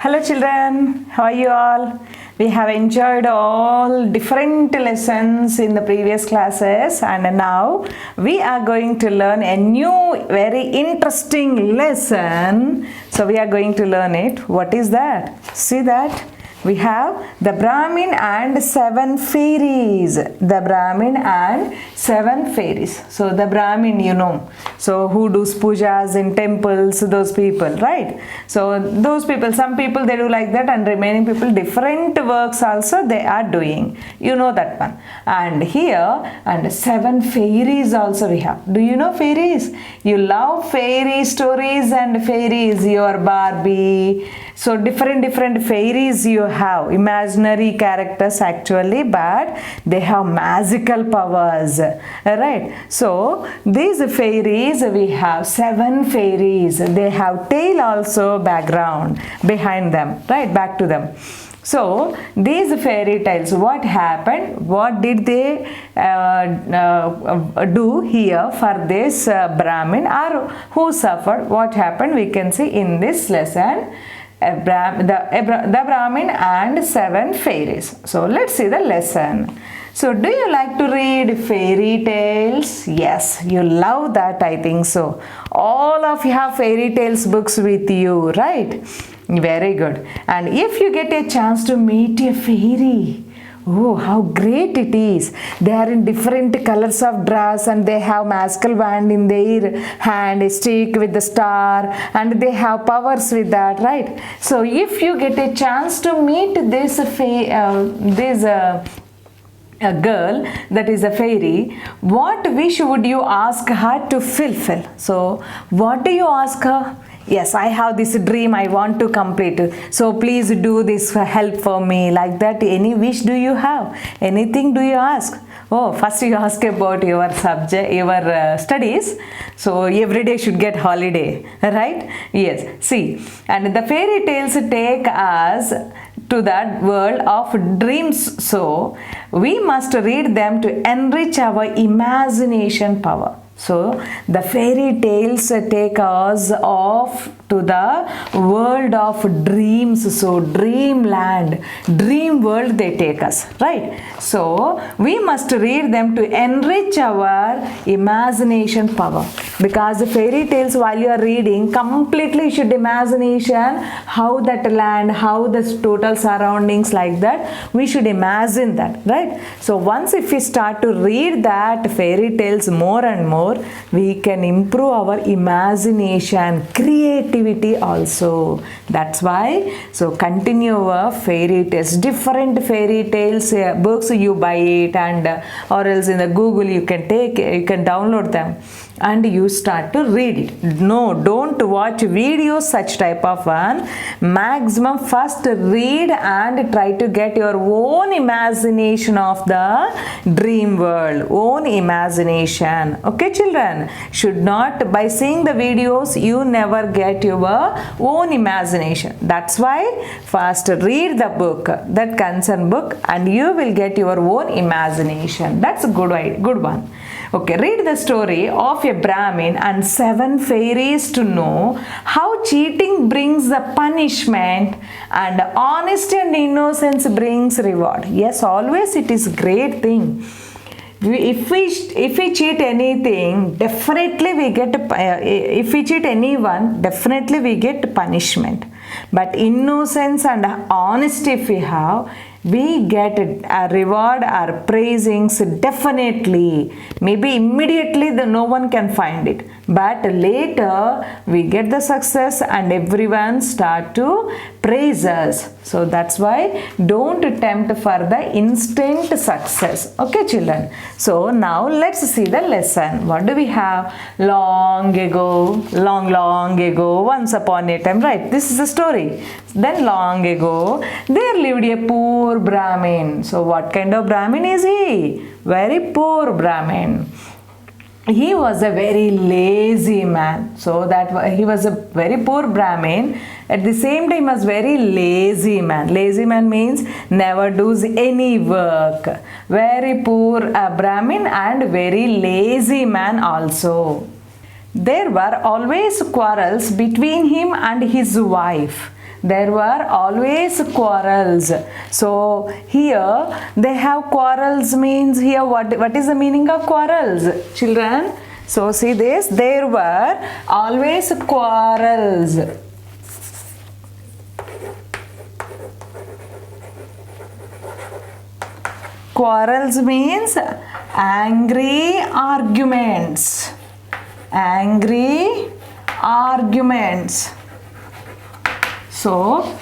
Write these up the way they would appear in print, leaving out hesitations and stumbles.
Hello children, how are you all? We have enjoyed all different lessons in the previous classes and now we are going to learn a new very interesting lesson. So we are going to learn it. What is that? See that? We have the Brahmin and 7 fairies. The Brahmin and 7 fairies. So the Brahmin, you know, so who does pujas in temples, those people, right? So those people, some people they do like that, and remaining people different works also they are doing. You know that one. And here, and 7 fairies also we have. Do you know fairies? You love fairy stories and fairies, your Barbie. So different fairies you have, imaginary characters actually, but they have magical powers, right? So these fairies, we have 7 fairies. They have tail also background behind them, right? Back to them. So these fairy tales, what happened? What did they do here for this Brahmin, or who suffered? What happened? We can see in this lesson. The Brahmin and 7 fairies. So let's see the lesson. So do you like to read fairy tales? Yes, you love that, I think so. All of you have fairy tales books with you, right? Very good. And if you get a chance to meet a fairy, oh, how great it is. They are in different colors of dress and they have magical wand in their hand, a stick with the star, and they have powers with that, right? So if you get a chance to meet this a girl that is a fairy, what wish would you ask her to fulfill? So what do you ask her? Yes, I have this dream I want to complete. So please do this help for me. Like that, any wish do you have? Anything do you ask? Oh, first you ask about your subject, your studies. So every day should get holiday, right? Yes. See, and the fairy tales take us to that world of dreams. So we must read them to enrich our imagination power. So the fairy tales take us off to the world of dreams. So dreamland, dream world they take us, right? So we must read them to enrich our imagination power, because the fairy tales while you are reading completely you should imagination how that land, how the total surroundings, like that we should imagine that, right? So once if we start to read that fairy tales more and more, we can improve our imagination, creativity also. That's why, so continue our fairy tales, different fairy tales books, you buy it, and or else in the Google you can take, you can download them and you start to read it. No, don't watch videos such type of one. Maximum first read and try to get your own imagination of the dream world, own imagination. Okay children, should not, by seeing the videos you never get your own imagination. That's why first read the book, that concerned book, and you will get your own imagination. That's a good one. Okay, read the story of a Brahmin and 7 fairies to know how cheating brings the punishment and honesty and innocence brings reward. Yes, always it is great thing. If we cheat anything, definitely we get, if we cheat anyone, definitely we get punishment. But innocence and honesty if we have, we get a reward or praisings definitely. Maybe immediately no one can find it, but later we get the success and everyone start to praise us. So that's why don't tempt for the instant success. Okay children, so now let's see the lesson. What do we have? Long ago, long ago, once upon a time, right? This is the story. Then long ago there lived a poor Brahmin. So what kind of Brahmin is he? Very poor Brahmin. He was a very lazy man. So that he was a very poor Brahmin. At the same time, he was very lazy man. Lazy man means never does any work. Very poor Brahmin and very lazy man also. There were always quarrels between him and his wife. there were always quarrels. So here they have quarrels means here what is the meaning of quarrels, children? So see this, there were always quarrels. Quarrels means angry arguments. Angry arguments. So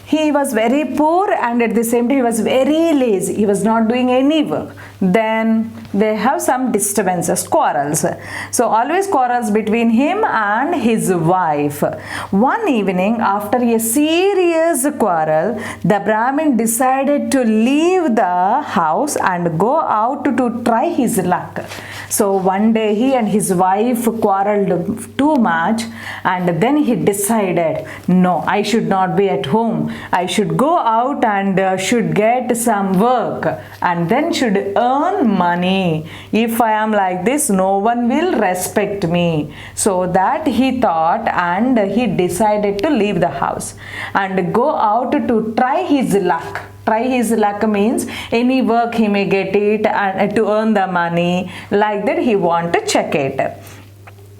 he was very poor and at the same time he was very lazy. He was not doing any work. Then they have some disturbances, quarrels. So always quarrels between him and his wife. One evening after a serious quarrel, the Brahmin decided to leave the house and go out to try his luck. So one day he and his wife quarreled too much and then he decided, no, I should not be at home. I should go out and should get some work and then should earn money. If I am like this, no one will respect me. So that he thought and he decided to leave the house and go out to try his luck. Try his luck means any work he may get it and to earn the money. Like that he want to check it.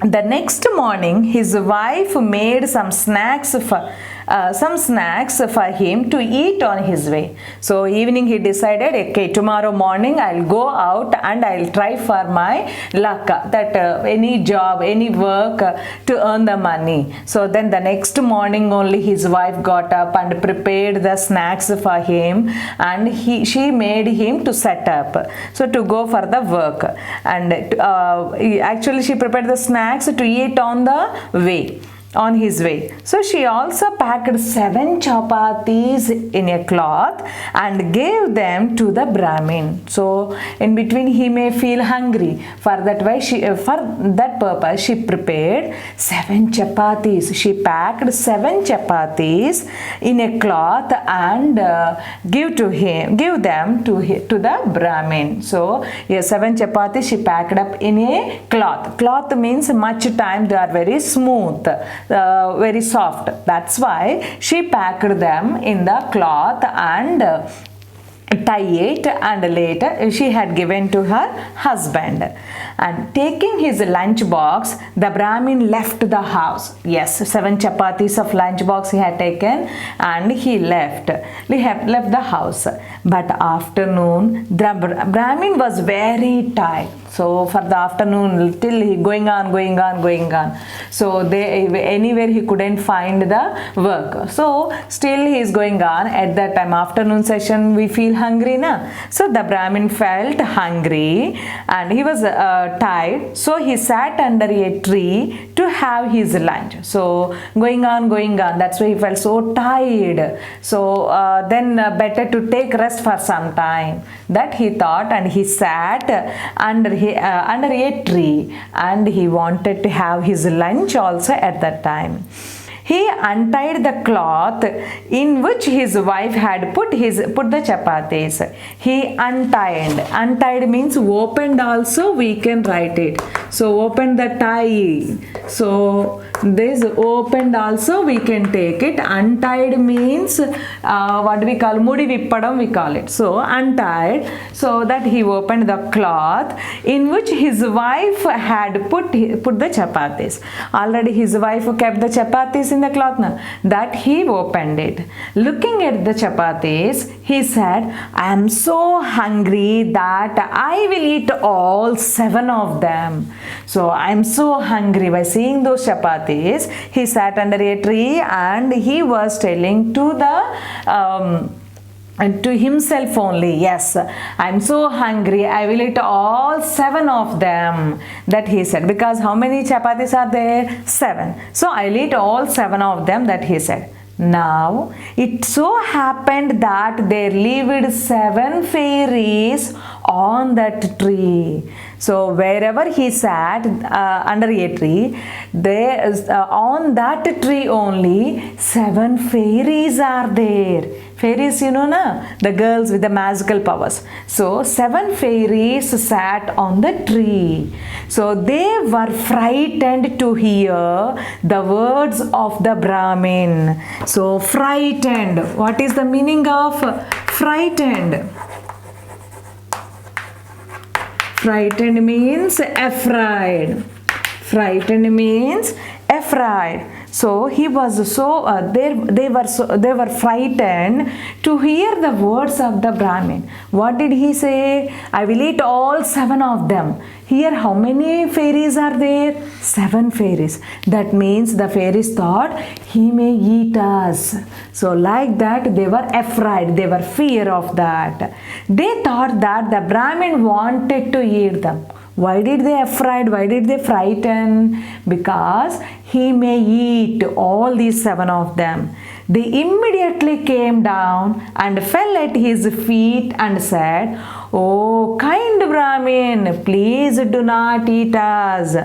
The next morning his wife made some snacks for him to eat on his way. So evening he decided, okay, tomorrow morning I'll go out and I'll try for my luck, that any job, any work to earn the money. So then the next morning only his wife got up and prepared the snacks for him and she made him to set up, so to go for the work. And actually she prepared the snacks to eat on the way. On his way. So she also packed 7 chapatis in a cloth and gave them to the Brahmin. So in between he may feel hungry. For that purpose she prepared 7 chapatis. She packed 7 chapatis in a cloth and give them to the Brahmin. So 7 chapatis she packed up in a cloth. Cloth means much time they are very smooth. Very soft. That's why she packed them in the cloth and tie it, and later she had given to her husband. And taking his lunch box, the Brahmin left the house. Yes, 7 chapatis of lunch box he had taken and he left the house. But afternoon, the Brahmin was very tired. So for the afternoon till he going on. So anywhere he couldn't find the work. So still he is going on. At that time, afternoon session, we feel hungry, na? So the Brahmin felt hungry and he was tired. So he sat under a tree to have his lunch. So going on. That's why he felt so tired. So then better to take rest for some time. That he thought, and he sat under a tree and he wanted to have his lunch also at that time. He untied the cloth in which his wife had put the chapatis. He untied. Untied means opened also, we can write it. So open the tie. So this opened also we can take it. Untied means what we call mudi vippadam, we call it. So untied, so that he opened the cloth in which his wife had put the chapatis. Already his wife kept the chapatis in the cloth now. That he opened it. Looking at the chapatis, he said, I am so hungry that I will eat all 7 of them. So I am so hungry. By seeing those chapatis, he sat under a tree and he was telling to himself only, yes, I am so hungry, I will eat all 7 of them. That he said, because how many chapatis are there? 7. So I will eat all 7 of them, that he said. Now it so happened that there lived 7 fairies on that tree. So wherever he sat under a tree, there on that tree only 7 fairies are there. Fairies, you know, na? The girls with the magical powers. So 7 fairies sat on the tree. So they were frightened to hear the words of the Brahmin. So frightened. What is the meaning of frightened? Frightened means afraid. Frightened means afraid. So he was they were frightened to hear the words of the Brahmin. What did he say? I will eat all 7 of them. Here how many fairies are there? 7 fairies. That means the fairies thought he may eat us. So like that they were afraid. They were fear of that. They thought that the Brahmin wanted to eat them. Why did they afraid? Why did they frighten? Because he may eat all these 7 of them. They immediately came down and fell at his feet and said, "Oh, kind Brahmin, please do not eat us.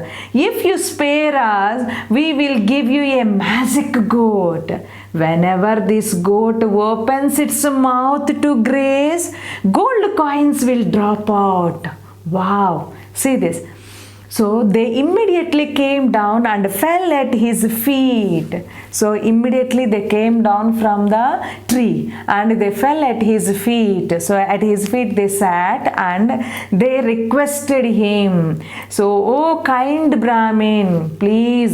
If you spare us, we will give you a magic goat. Whenever this goat opens its mouth to graze, gold coins will drop out." Wow. See this. So they immediately came down and fell at his feet. So immediately they came down from the tree and they fell at his feet. So at his feet they sat and they requested him. So, "Oh kind Brahmin, please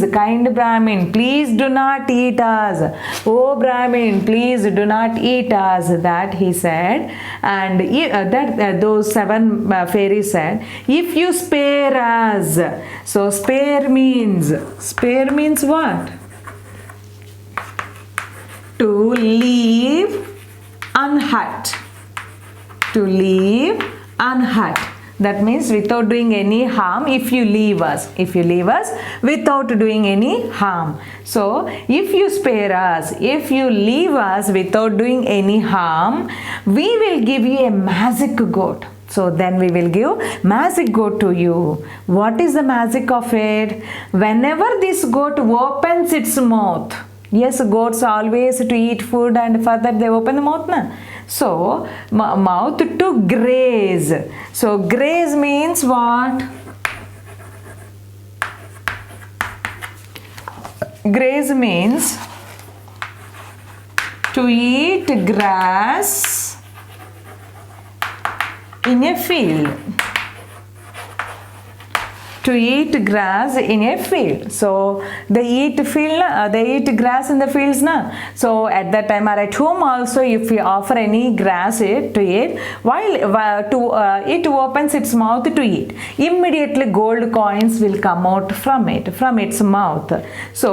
do not eat us. Oh Brahmin, please do not eat us." That he said. And those 7 fairies said, "If you spare us." So spare means what? To leave unhurt. To leave unhurt. That means without doing any harm. If you leave us without doing any harm. So if you spare us, if you leave us without doing any harm, we will give you a magic goat. So then we will give magic goat to you. What is the magic of it? Whenever this goat opens its mouth. Yes, goats always to eat food and further they open the mouth. Na? So mouth to graze. So graze means what? Graze means to eat grass in a field. To eat grass in a field. So they eat grass in the fields na. So at that time or at home also, if you offer any grass to eat, it opens its mouth to eat, immediately gold coins will come out from its mouth. So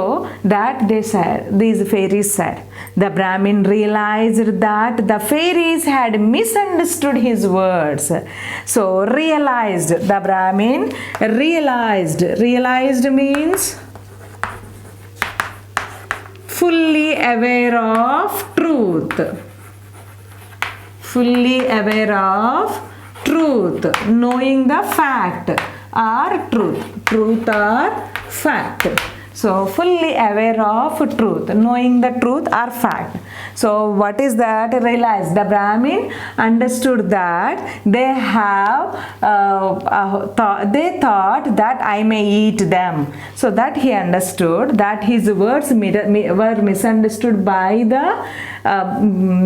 that these fairies said. The Brahmin realized that the fairies had misunderstood his words. So the Brahmin realized means fully aware of truth. Fully aware of truth. Knowing the fact or truth or fact. So fully aware of truth, knowing the truth or fact. So what is that? Realize. The Brahmin understood that they thought that I may eat them. So that he understood that his words were misunderstood by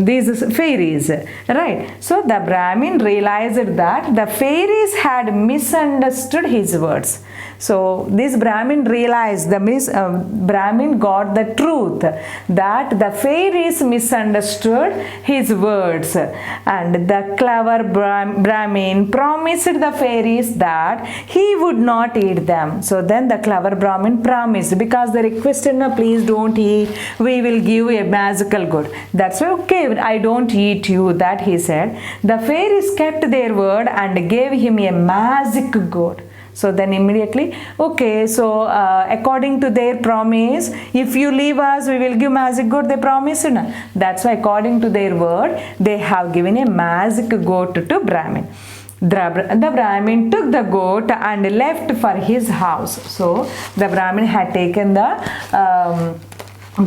these fairies, right? So the Brahmin realized that the fairies had misunderstood his words. So this Brahmin realized, Brahmin got the truth that the fairies misunderstood his words, and the clever Brahmin promised the fairies that he would not eat them. So then the clever Brahmin promised, because they requested, "No, please don't eat, we will give you a magical goat." That's why, "Okay, I don't eat you," that he said. The fairies kept their word and gave him a magic goat. So then immediately, okay, so according to their promise, if you leave us, we will give magic goat, they promised. That's why according to their word, they have given a magic goat to Brahmin. The Brahmin took the goat and left for his house. So the Brahmin had taken the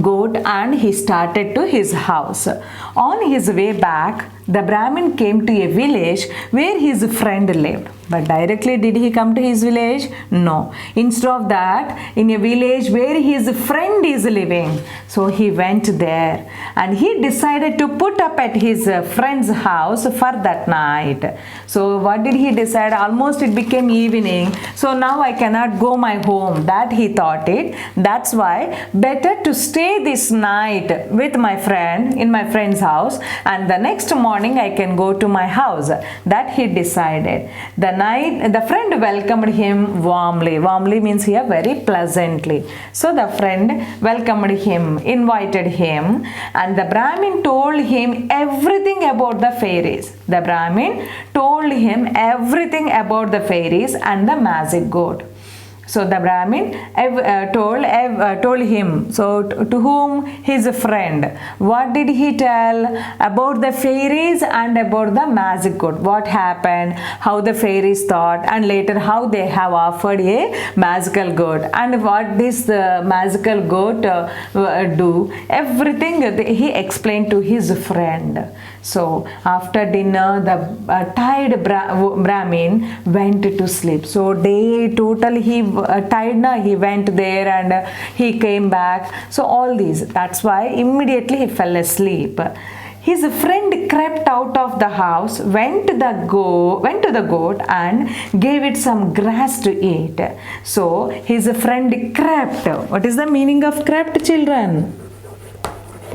goat and he started to his house. On his way back, the Brahmin came to a village where his friend lived. But directly did he come to his village? No. Instead of that, in a village where his friend is living. So he went there and he decided to put up at his friend's house for that night. So what did he decide? Almost it became evening. So now I cannot go my home. That he thought it. That's why better to stay this night with my friend in my friend's house, and the next morning I can go to my house. That he decided. The friend welcomed him warmly. Warmly means here very pleasantly. So the friend welcomed him, invited him, and the Brahmin told him everything about the fairies. The Brahmin told him everything about the fairies and the magic goat. So the Brahmin told him, so to whom? His friend. What did he tell? About the fairies and about the magic goat. What happened? How the fairies thought, and later how they have offered a magical goat. And what does the magical goat do? Everything he explained to his friend. So after dinner, the tired Brahmin went to sleep. So day total he tired na, he went there and he came back. So all these, that's why immediately he fell asleep. His friend crept out of the house, went to the goat and gave it some grass to eat. So his friend crept. What is the meaning of crept, children?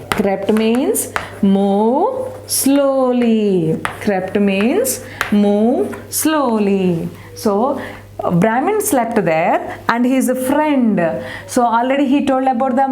Crept means move slowly. Crept means move slowly. So Brahmin slept there and his friend. So already he told about the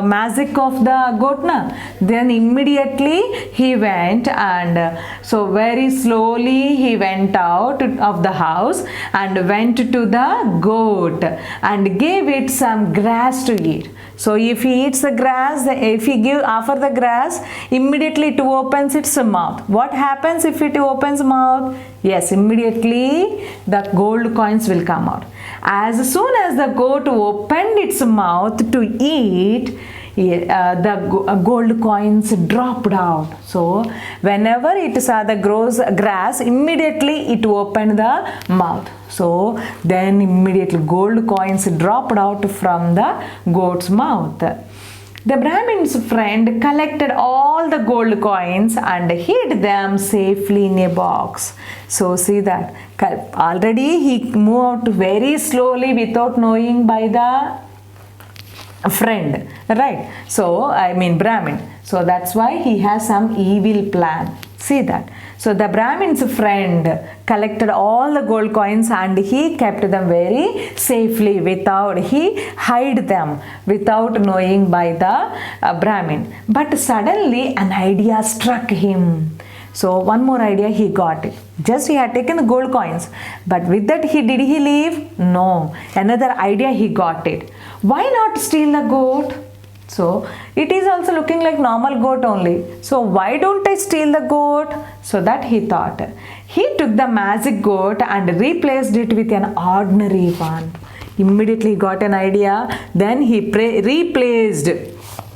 magic of the goat na. Then immediately he went and so very slowly he went out of the house and went to the goat and gave it some grass to eat. So if he eats the grass, if he offer the grass, immediately it opens its mouth. What happens if it opens mouth? Yes, immediately the gold coins will come out. As soon as the goat opened its mouth to eat, the gold coins dropped out. So whenever it saw the grass, immediately it opened the mouth. So then immediately gold coins dropped out from the goat's mouth. The Brahmin's friend collected all the gold coins and hid them safely in a box. So see that already he moved very slowly without knowing by the friend, right? So I mean Brahmin. So that's why he has some evil plan. See that. So the Brahmin's friend collected all the gold coins and he kept them very safely he hid them without knowing by the Brahmin. But suddenly an idea struck him. So one more idea he got it. Just he had taken the gold coins. But with that did he leave? No. Another idea he got it. Why not steal the goat? So it is also looking like normal goat only. So why don't I steal the goat? So that he thought. He took the magic goat and replaced it with an ordinary one. Immediately he got an idea. Then he replaced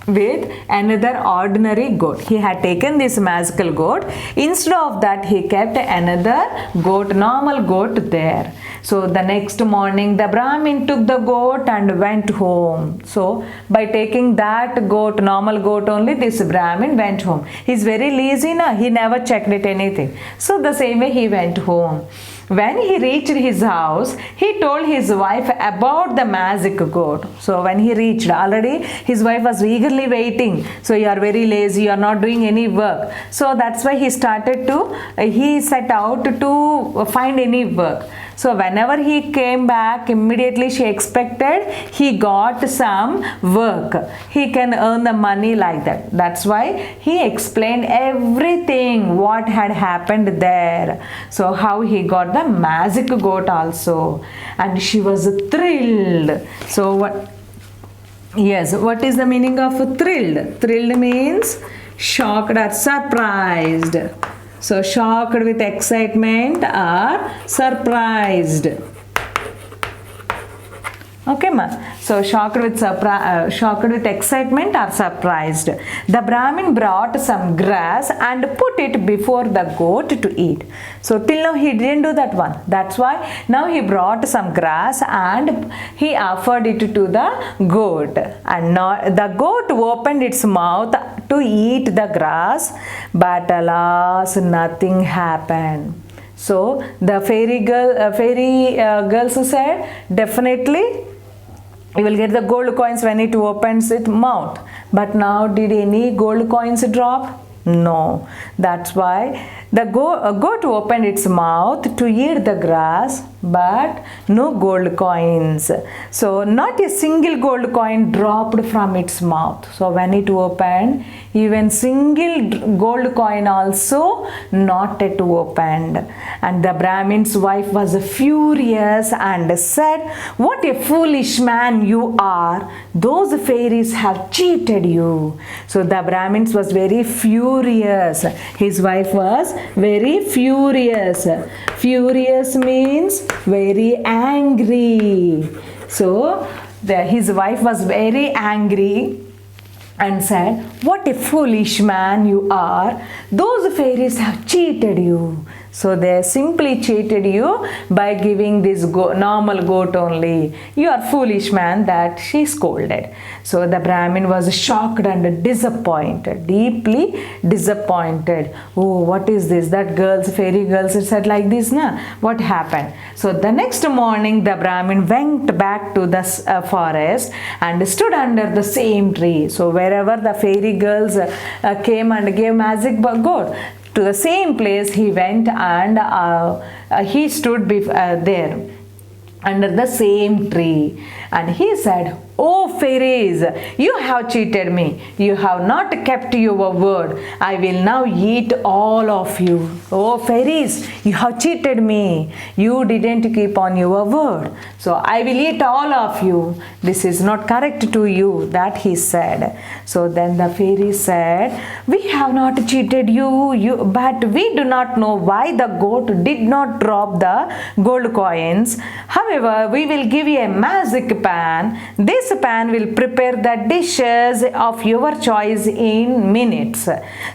with another ordinary goat. He had taken this magical goat. Instead of that, he kept another goat, normal goat there. So the next morning, the Brahmin took the goat and went home. So by taking that goat, normal goat only, this Brahmin went home. He's very lazy na, he never checked it anything. So the same way he went home. When he reached his house, he told his wife about the magic goat. So when he reached, already his wife was eagerly waiting. So you are very lazy, you are not doing any work. So that's why he set out to find any work. So whenever he came back, immediately she expected he got some work. He can earn the money like that. That's why he explained everything what had happened there. So how he got the magic goat also. And she was thrilled. So what? Yes, what is the meaning of thrilled? Thrilled means shocked or surprised. So shocked with excitement or surprised. Okay, ma. So shocked with excitement or surprised. The Brahmin brought some grass and put it before the goat to eat. So till now he didn't do that one. That's why now he brought some grass and he offered it to the goat. And the goat opened its mouth to eat the grass, but alas, nothing happened. So the fairy girls said, definitely you will get the gold coins when it opens its mouth. But now did any gold coins drop? No. That's why the goat opened its mouth to eat the grass, but no gold coins. So not a single gold coin dropped from its mouth. So when it opened, even single gold coin also not yet opened. And the Brahmin's wife was furious and said, "What a foolish man you are! Those fairies have cheated you." So the Brahmin was very furious. His wife was very furious. Furious means very angry. So his wife was very angry and said, "What a foolish man you are! Those fairies have cheated you." So they simply cheated you by giving this normal goat only. "You are foolish man," that she scolded. So the Brahmin was shocked and disappointed, deeply disappointed. "Oh, what is this? That fairy girls said like this, na? What happened?" So the next morning the Brahmin went back to the forest and stood under the same tree. So wherever the fairy girls came and gave magic goat, to the same place he went and he stood there under the same tree, and he said, "Oh fairies, you have cheated me. You have not kept your word. I will now eat all of you. Oh fairies, you have cheated me. You didn't keep on your word. So I will eat all of you. This is not correct to you," that he said. So then the fairy said, "We have not cheated you, but we do not know why the goat did not drop the gold coins. However, we will give you a magic pan. This pan will prepare the dishes of your choice in minutes.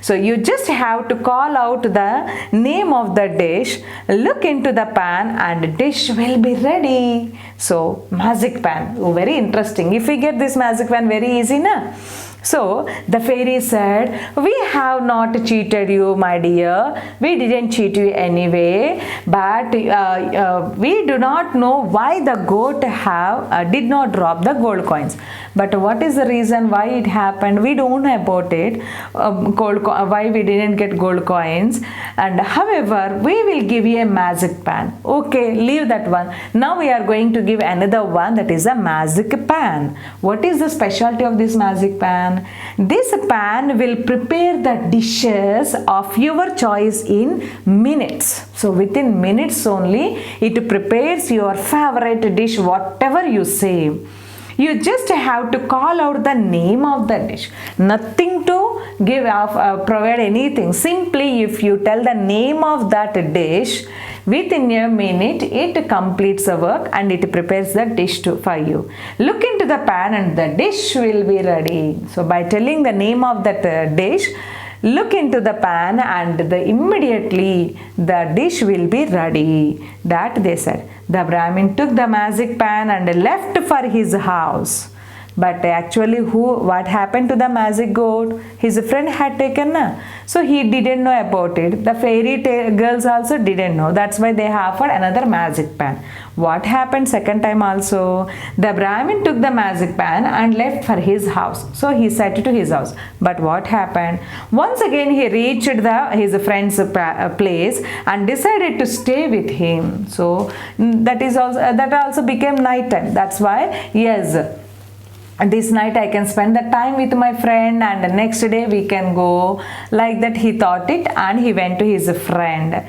So you just have to call out the name of the dish, look into the pan, and dish will be ready." So magic pan, oh, very interesting. If we get this magic pan, very easy, na? So the fairy said, "We have not cheated you, my dear. We didn't cheat you anyway, but we do not know why the goat did not drop the gold coins. But what is the reason why it happened? We don't know about it. Why we didn't get gold coins. And however, we will give you a magic pan." Okay, leave that one. Now we are going to give another one, that is a magic pan. What is the specialty of this magic pan? This pan will prepare the dishes of your choice in minutes. So within minutes only, it prepares your favorite dish, whatever you say. You just have to call out the name of the dish. Nothing to provide anything. Simply if you tell the name of that dish, within a minute it completes the work and it prepares the dish for you. Look into the pan and the dish will be ready. So by telling the name of that dish, look into the pan and immediately the dish will be ready, that they said. The Brahmin took the magic pan and left for his house. But actually what happened to the magic goat? His friend had taken, so he didn't know about it. The fairy girls also didn't know. That's why they offered another magic pan. What happened second time also? The Brahmin took the magic pan and left for his house. So he set to his house. But what happened? Once again he reached his friend's place and decided to stay with him. So that also became night time. That's why, yes, this night I can spend the time with my friend and the next day we can go, like that he thought it, and he went to his friend.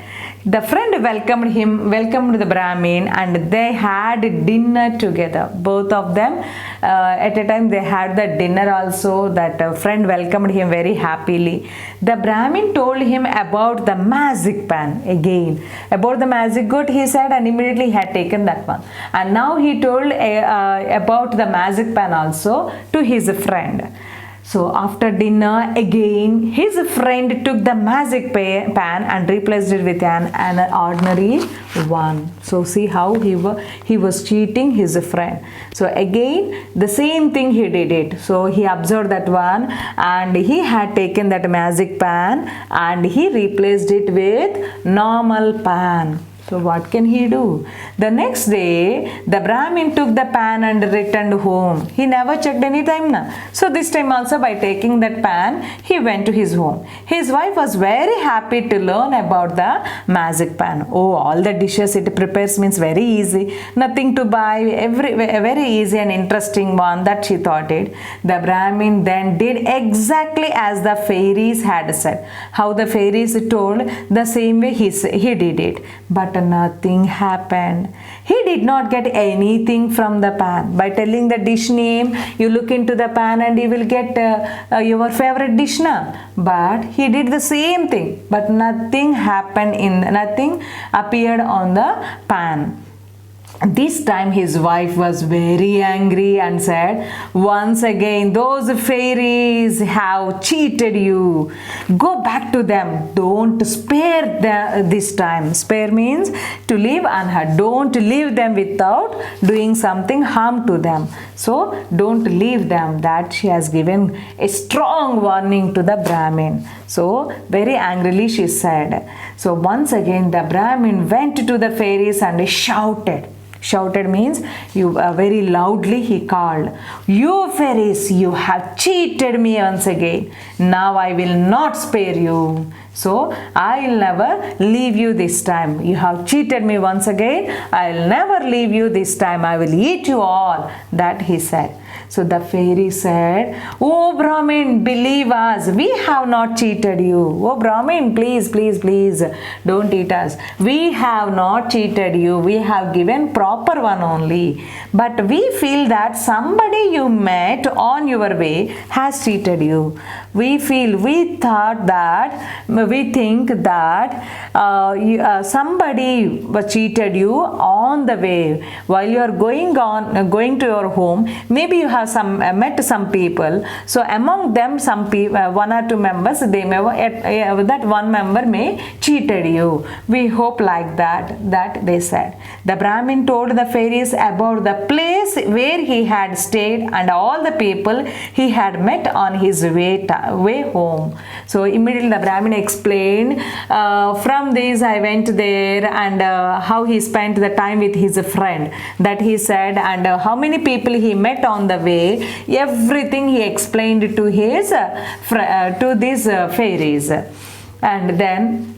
The friend welcomed the Brahmin, and they had dinner together. Both of them, at a time, they had the dinner also. That friend welcomed him very happily. The Brahmin told him about the magic pan again. About the magic goat, he said, and immediately he had taken that one. And now he told about the magic pan also to his friend. So after dinner, again, his friend took the magic pan and replaced it with an ordinary one. So see how he was cheating his friend. So again, the same thing he did it. So he observed that one, and he had taken that magic pan and he replaced it with normal pan. So what can he do? The next day, the Brahmin took the pan and returned home. He never checked any time now. So this time also, by taking that pan, he went to his home. His wife was very happy to learn about the magic pan. Oh, all the dishes it prepares means very easy. Nothing to buy, very easy and interesting one, that she thought it. The Brahmin then did exactly as the fairies had said. How the fairies told, the same way he did it. But nothing happened. He did not get anything from the pan. By telling the dish name, you look into the pan and you will get your favorite dish now. But he did the same thing, but nothing happened, nothing appeared on the pan. This time his wife was very angry and said, once again, those fairies have cheated you. Go back to them. Don't spare them this time. Spare means to leave unhurt. Don't leave them without doing something harm to them. So don't leave them. That she has given a strong warning to the Brahmin. So very angrily she said. So once again the Brahmin went to the fairies and shouted. Shouted means very loudly he called, you fairies, you have cheated me once again. Now I will not spare you. So I'll never leave you this time. You have cheated me once again. I'll never leave you this time. I will eat you all. That he said. So the fairy said, oh Brahmin, believe us, we have not cheated you. Oh Brahmin, please, please, please, don't eat us. We have not cheated you. We have given proper one only. But we feel that somebody you met on your way has cheated you. We think that somebody cheated you on the way. While you are going to your home, maybe you have met some people. So among them, some people, one or two members, that one member may cheated you. We hope like that they said. The Brahmin told the fairies about the place where he had stayed and all the people he had met on his way home. So immediately the Brahmin explained, from this I went there, and how he spent the time with his friend, that he said, and how many people he met on the way. Everything he explained to these fairies. And then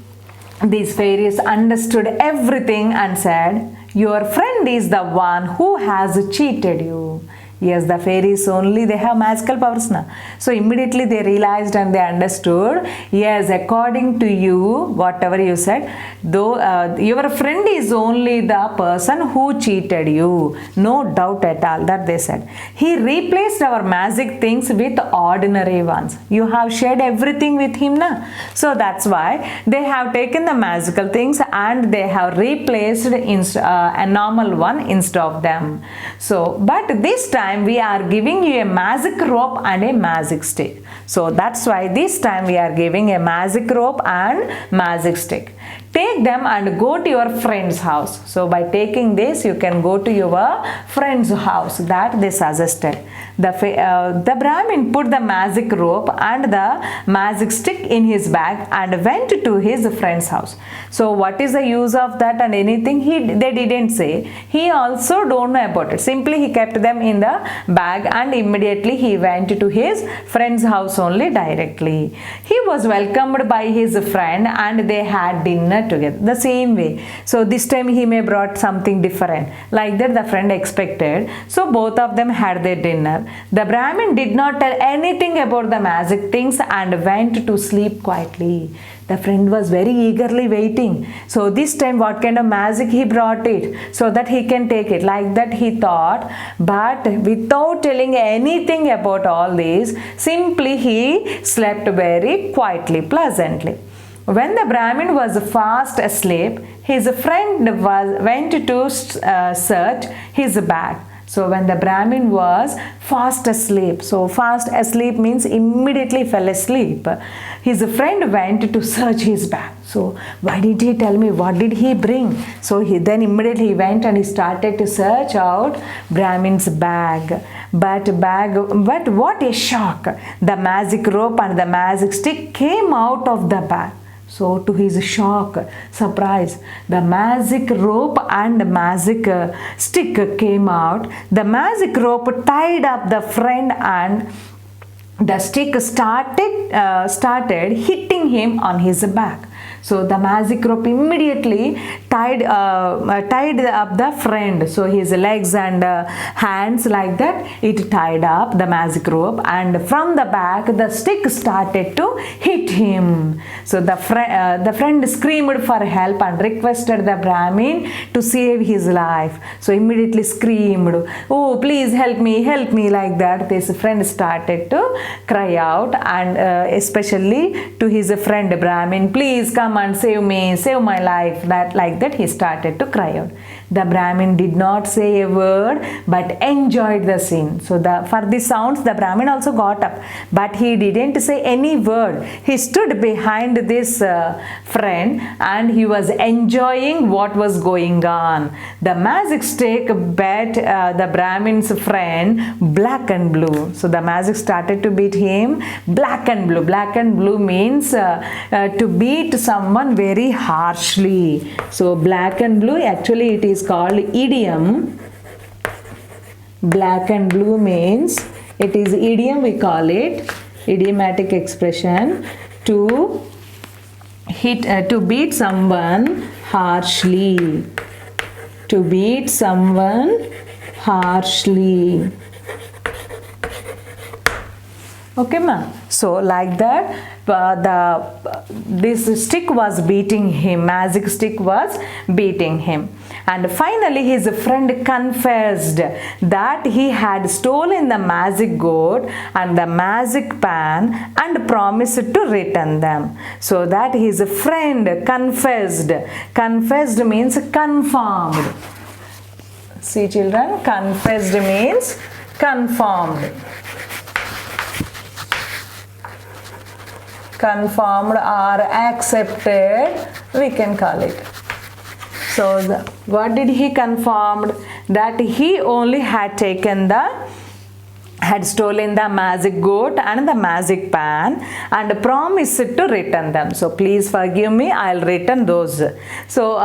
these fairies understood everything and said, your friend is the one who has cheated you. Yes, the fairies only, they have magical powers now. So immediately they realized and they understood, yes, according to you, whatever you said, though your friend is only the person who cheated you. No doubt at all, that they said. He replaced our magic things with ordinary ones. You have shared everything with him now. So that's why they have taken the magical things and they have replaced a normal one instead of them. So, but this time we are giving you a magic rope and a magic stick. So that's why this time we are giving a magic rope and magic stick. Take them and go to your friend's house. So by taking this, you can go to your friend's house. That they suggested. The Brahmin put the magic rope and the magic stick in his bag and went to his friend's house. So what is the use of that and anything? They didn't say. He also don't know about it. Simply he kept them in the bag and immediately he went to his friend's house only directly. He was welcomed by his friend and they had dinner together the same way. So this time he may brought something different, like that the friend expected. So both of them had their dinner. The Brahmin did not tell anything about the magic things and went to sleep quietly. The friend was very eagerly waiting. So this time what kind of magic he brought it so that he can take it. Like that he thought, but without telling anything about all this, simply he slept very quietly, pleasantly. When the Brahmin was fast asleep, his friend went to search his bag. So when the Brahmin was fast asleep, so fast asleep means immediately fell asleep, his friend went to search his bag. So why did he tell me? What did he bring? So he then immediately went and he started to search out Brahmin's bag. But what a shock! The magic rope and the magic stick came out of the bag. So to his shock, surprise, the magic rope and magic stick came out. The magic rope tied up the friend and the stick started hitting him on his back. So the magic rope immediately tied up the friend. So his legs and hands, like that, it tied up the magic rope, and from the back the stick started to hit him. So the friend screamed for help and requested the Brahmin to save his life. So immediately screamed, "Oh, please help me, like that." This friend started to cry out, and especially to his friend Brahmin, "Please come and save me, save my life." Like that he started to cry out. The Brahmin did not say a word but enjoyed the scene. So for the sounds, the Brahmin also got up, but he didn't say any word. He stood behind this friend and he was enjoying what was going on. The magic stick bet the Brahmin's friend black and blue. So the magic started to beat him black and blue. Black and blue means to beat someone very harshly. So black and blue, actually it is called idiom. Black and blue means, it is idiom, we call it idiomatic expression, to beat someone harshly. To beat someone harshly. Okay, ma. So like that, this stick was beating him. Magic stick was beating him. And finally his friend confessed that he had stolen the magic goat and the magic pan and promised to return them. So that his friend confessed. Confessed means confirmed. See children, confessed means confirmed. Confirmed or accepted, we can call it. So what did he confirmed? That he only had stolen the magic goat and the magic pan and promised to return them. So please forgive me, I'll return those. So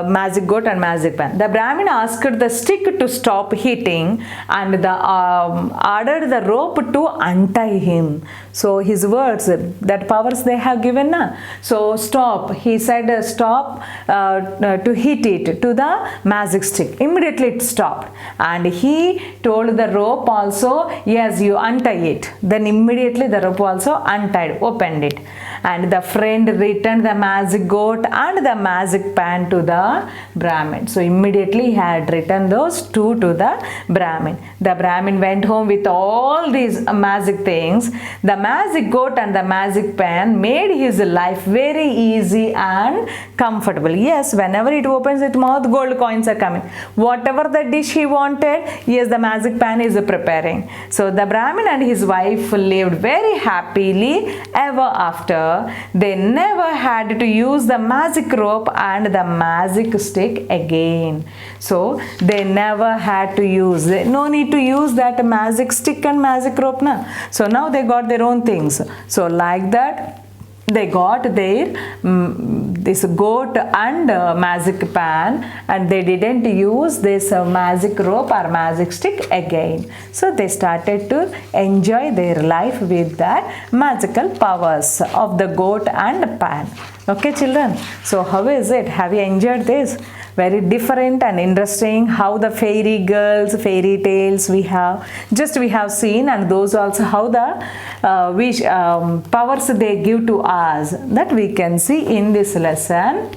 magic goat and magic pan. The Brahmin asked the stick to stop hitting and ordered the rope to untie him. So his words, that powers they have given. So stop, he said stop to hit it to the magic stick. Immediately it stopped, and he told the rope also, yes, you untie it. Then immediately the rope also untied, opened it, and the friend returned the magic goat and the magic pan to the Brahmin. So immediately he had returned those two to the Brahmin. The Brahmin went home with all these magic things. The magic goat and the magic pan made his life very easy and comfortable. Yes, whenever it opens its mouth, gold coins are coming. Whatever the dish he wanted, yes, the magic pan is preparing. So the Brahmin and his wife lived very happily ever after. They never had to use the magic rope and the magic stick again. So they never had to use, no need to use that magic stick and magic rope now. So now they got their own things. So like that, they got their this goat and magic pan, and they didn't use this magic rope or magic stick again. So they started to enjoy their life with that magical powers of the goat and pan. Okay children, so how is it? Have you enjoyed this? Very different and interesting how the fairy girls, fairy tales we have seen, and those also how the powers they give to us, that we can see in this lesson.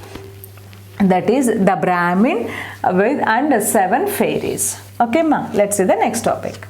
That is the Brahmin and 7 fairies. Okay, ma. Let's see the next topic.